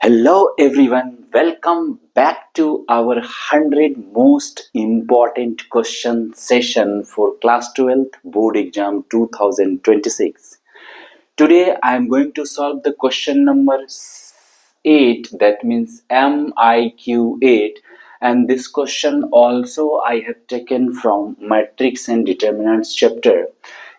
Hello everyone, welcome back to our 100 most important question session for class 12th board exam 2026. Today I am going to solve the question number 8, that means MIQ-8, and this question also I have taken from matrix and determinants chapter.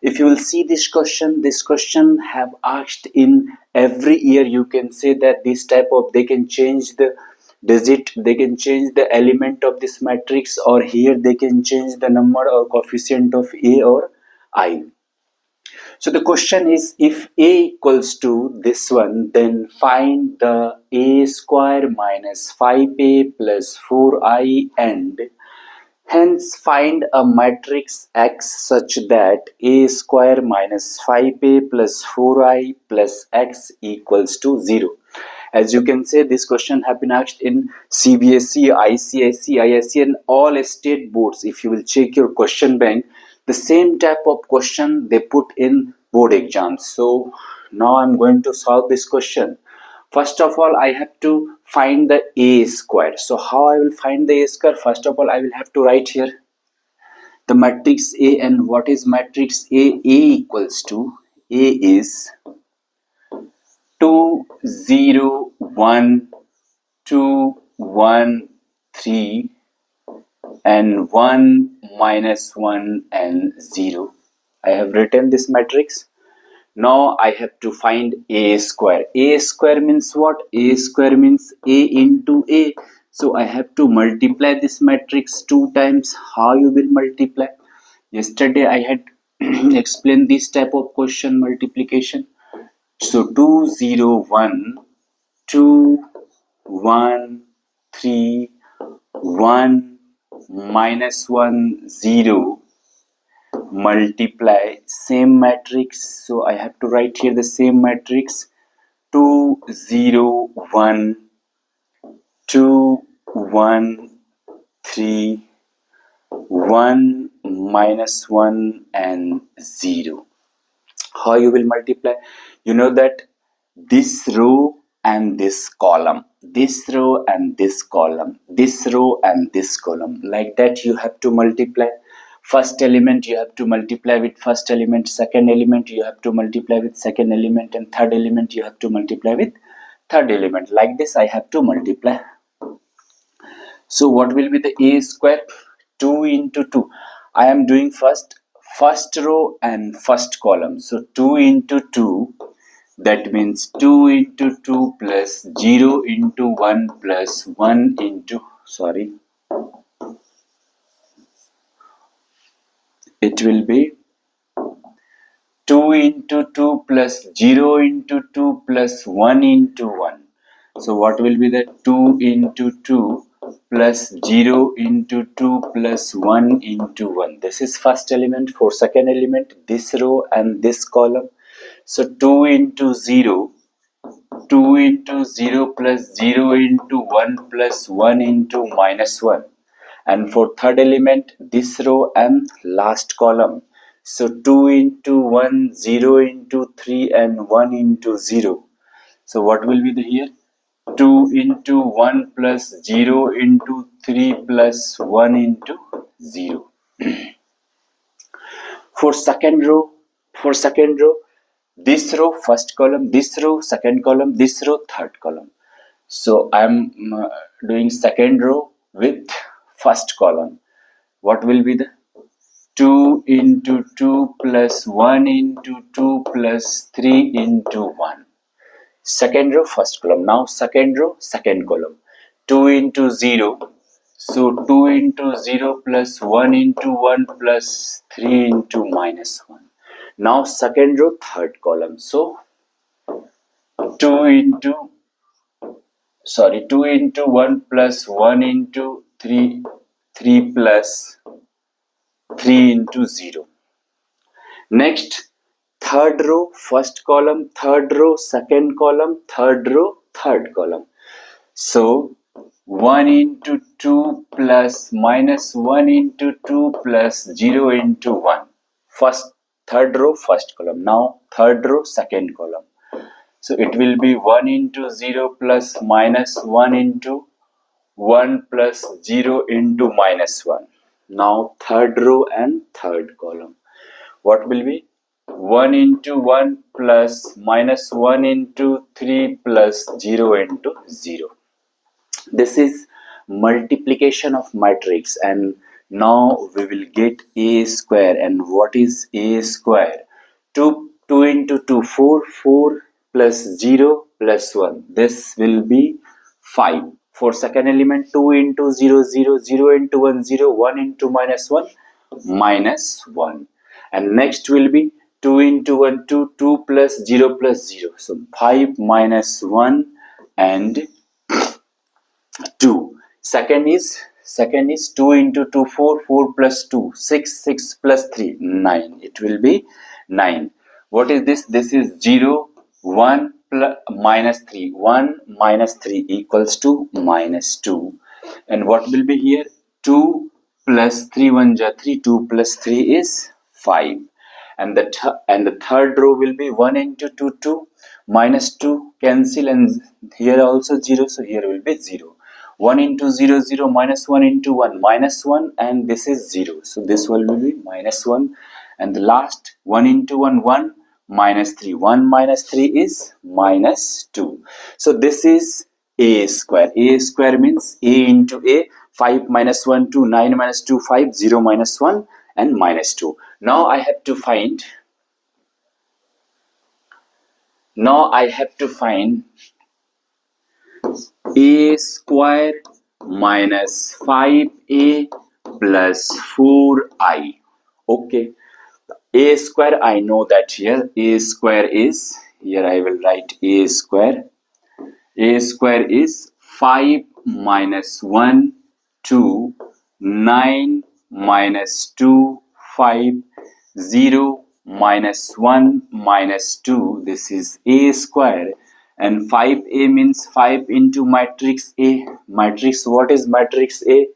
If you will see this question have asked in every year. You can say that this type of, they can change the digit, they can change the element of this matrix, or here they can change the number or coefficient of A or I. So the question is, if A equals to this one, then find the A square minus 5A plus 4I, and hence find a matrix X such that A square minus 5A plus 4I plus X equals to 0. As you can say, this question have been asked in CBSE, ICSE, ISC and all state boards. If you will check your question bank, the same type of question they put in board exams. So now I'm going to solve this question. First of all, I have to find the A square. So how I will find the A square? First of all, I will have to write here the matrix A. And what is matrix A? A equals to, A is 2 0 1 2 1 3 and 1 minus 1 and 0. I have written this matrix. Now I have to find A square. A square means what? A square means A into A. So I have to multiply this matrix 2 times. How you will multiply? Yesterday I had explained this type of question multiplication. So 2 0 1 2 1 3 1 minus 1 0 multiply same matrix. So I have to write here the same matrix. 2 0 1 2 1 3 1 minus 1 and 0. How you will multiply? You know that this row and this column, this row and this column, this row and this column, like that you have to multiply. First element you have to multiply with first element, second element you have to multiply with second element, and third element you have to multiply with third element. Like this I have to multiply. So what will be the A square? 2 into 2. I am doing first row and first column. So 2 into 2, that means 2 into 2 plus 0 into 1 plus 1 into, it will be 2 into 2 plus 0 into 2 plus 1 into 1. So what will be the 2 into 2 plus 0 into 2 plus 1 into 1. This is first element. For second element, this row and this column. So 2 into 0, 2 into 0 plus 0 into 1 plus 1 into minus 1. And for third element, this row and last column. So 2 into 1, 0 into 3 and 1 into 0. So what will be the here? 2 into 1 plus 0 into 3 plus 1 into 0. For second row, this row first column, this row second column, this row third column. So I am doing second row with first column. What will be the 2 into 2 plus 1 into 2 plus 3 into 1. Second row first column. Now second row second column. 2 into 0. So 2 into 0 plus 1 into 1 plus 3 into minus 1. Now second row third column. So 2 into 1 plus 1 into 3 plus 3 into 0. Next, third row first column, third row second column, third row third column. So 1 into 2 plus minus 1 into 2 plus 0 into 1. Third row first column. Now third row second column. So it will be 1 into 0 plus minus 1 into 1 plus 0 into minus 1. Now third row and third column. What will be? 1 into 1 plus minus 1 into 3 plus 0 into 0. This is multiplication of matrix, and now we will get a square. And what is a square? 2 into 2, 4 plus 0 plus 1. This will be 5. For second element, 2 into 0 0, 0 into 1 0, 1 into minus 1 minus 1. And next will be 2 into 1 2, 2 plus 0 plus 0. So 5 minus 1 and 2. Second is 2 into 2 4 plus 2 6 plus 3 9. It will be 9. What is this? This is 0 1 plus minus 3. 1 minus 3 equals to minus 2. And what will be here? 2 plus 3 1 ja 3. 2 plus 3 is 5. And the third row will be 1 into 2 2 minus 2 cancel, and here also 0, so here will be 0. 1 into 0 0 minus 1 into 1 minus 1, and this is 0, so this will be minus 1. And the last 1 into 1 1 minus 3, 1 minus 3 is minus 2. So this is a square. A square means a into a. 5 minus 1 2, 9 minus 2 5, 0 minus 1 and minus 2. Now I have to find a square minus 5a plus 4i. Okay, a square, I know that here a square is, here I will write a square. A square is 5 minus 1 2, 9 minus 2 5, 0 minus 1 minus 2. This is a square. And 5a means 5 into matrix A. Matrix, what is matrix A?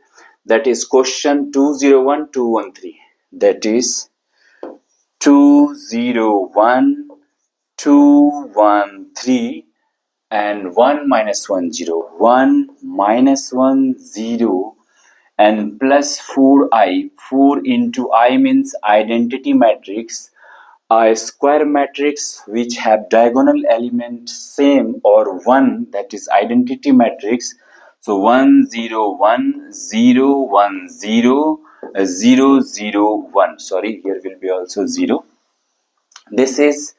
That is question 201 213. That is 201 213 and 1 minus 1 0. 1 minus 1 0 and plus 4i. 4 into I means identity matrix. A square matrix which have diagonal element same or 1, that is identity matrix. So 1 0 1 0 1 0 0 0 1. Sorry, here will be also 0. This is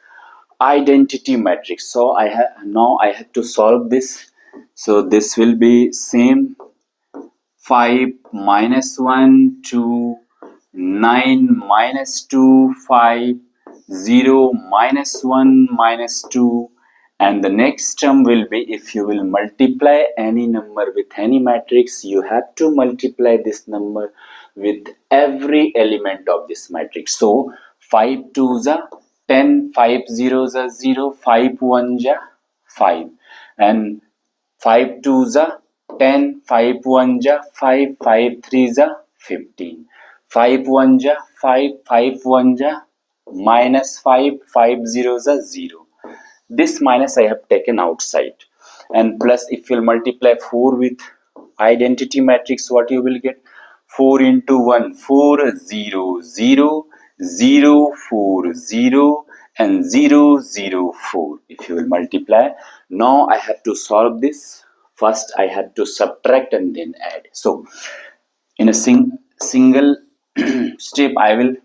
identity matrix. So I have to solve this. So this will be same 5 minus 1 2, 9 minus 2 5, 0 minus 1 minus 2. And the next term will be, if you will multiply any number with any matrix, you have to multiply this number with every element of this matrix. So 5 2s are 10, 5 zeros are 0, 5 1s are 5, and 5 2s are 10, 5 1s are 5, 5 3s are 15, 5 1s are 5, 5 1s are minus 5, 5 zeros are 0. This minus I have taken outside, and plus if you multiply 4 with identity matrix, what you will get? 4 into 1 4 0 0 0 4 0 and 0 0 4. If you will multiply, now I have to solve this. First I had to subtract and then add. So in a single step I will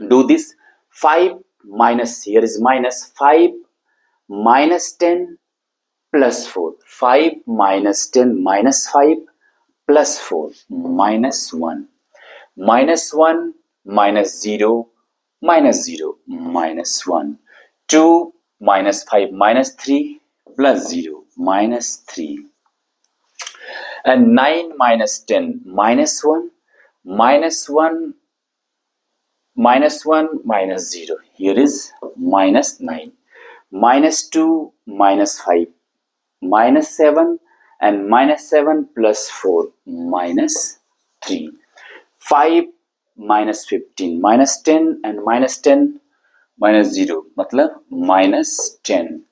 do this. 5 minus, here is minus 5 minus 10 plus 4. 5 minus 10 minus 5 plus 4 minus 1. Minus 1 minus 0 minus 0 minus 1. 2 minus 5 minus 3 plus 0 minus 3. And 9 minus 10 minus 1 minus 1 minus 1 minus 0. Here is minus 9. Minus 2 minus 5 minus 7 and minus 7 plus 4 minus 3. 5 minus 15 minus 10 and minus 10 minus 0 matlab minus 10.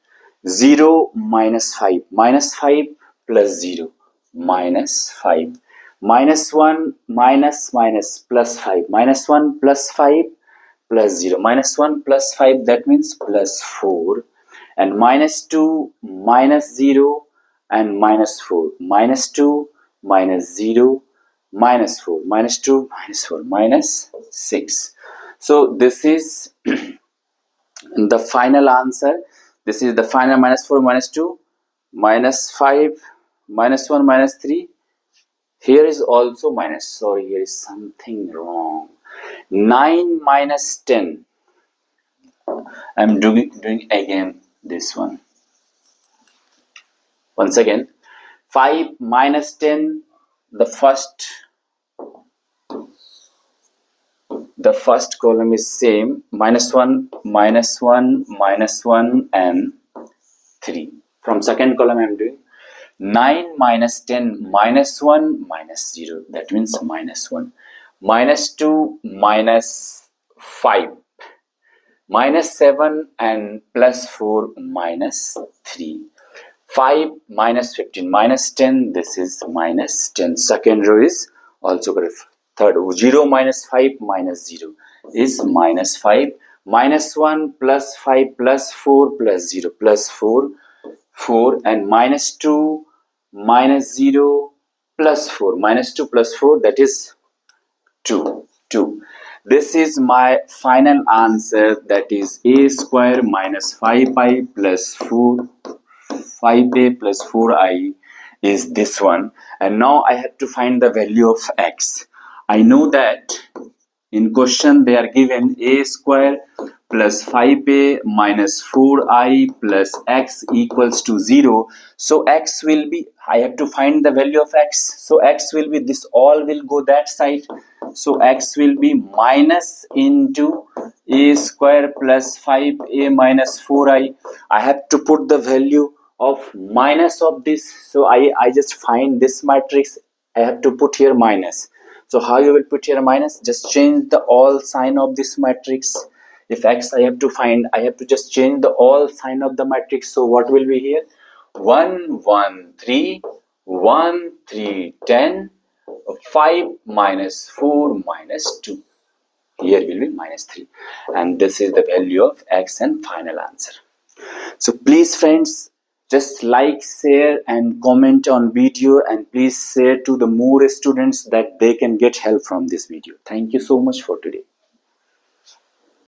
0 minus 5. Minus 5 plus 0. Minus 5. Minus 1 minus minus plus 5. Minus 1 plus 5 plus 0. Minus 1 plus 5, that means plus 4. And minus 2 minus 0 and minus 4. Minus 2 minus 0 minus 4. Minus 2 minus 4 minus 6. So this is the final answer. This is the final. Minus 4 minus 2 minus 5 minus 1 minus 3. Here is also minus. Sorry, here is something wrong. 9 minus 10. I am doing again this one. Once again, 5 minus 10. The first column is same. Minus 1 minus 1 minus 1 and 3. From second column I am doing 9 minus 10 minus 1 minus 0. That means minus 1. Minus 2 minus 5. Minus 7 and plus 4 minus 3. 5 minus 15 minus 10. This is minus 10. Second row is also correct. Third row, 0 minus 5 minus 0 is minus 5. Minus 1 plus 5 plus 4 plus 0 plus 4. 4 and minus 2 minus 0 plus 4. Minus 2 plus 4, that is 2. This is my final answer, that is a square minus 5i plus 5a plus 4i is this one. And now I have to find the value of x. I know that in question they are given a square plus 5a minus 4i plus x equals to 0. So x will be, I have to find the value of x. So x will be, this all will go that side. So x will be minus into a square plus 5a minus 4i. I have to put the value of minus of this. So I just find this matrix. I have to put here minus. So how you will put here minus? Just change the all sign of this matrix. If x I have to find, I have to just change the all sign of the matrix. So what will be here? 1, 1, 3, 1, 3, 10, 5 minus 4 minus 2. Here will be minus 3. And this is the value of x and final answer. So please friends, just like, share and comment on video, and please share to the more students that they can get help from this video. Thank you so much for today.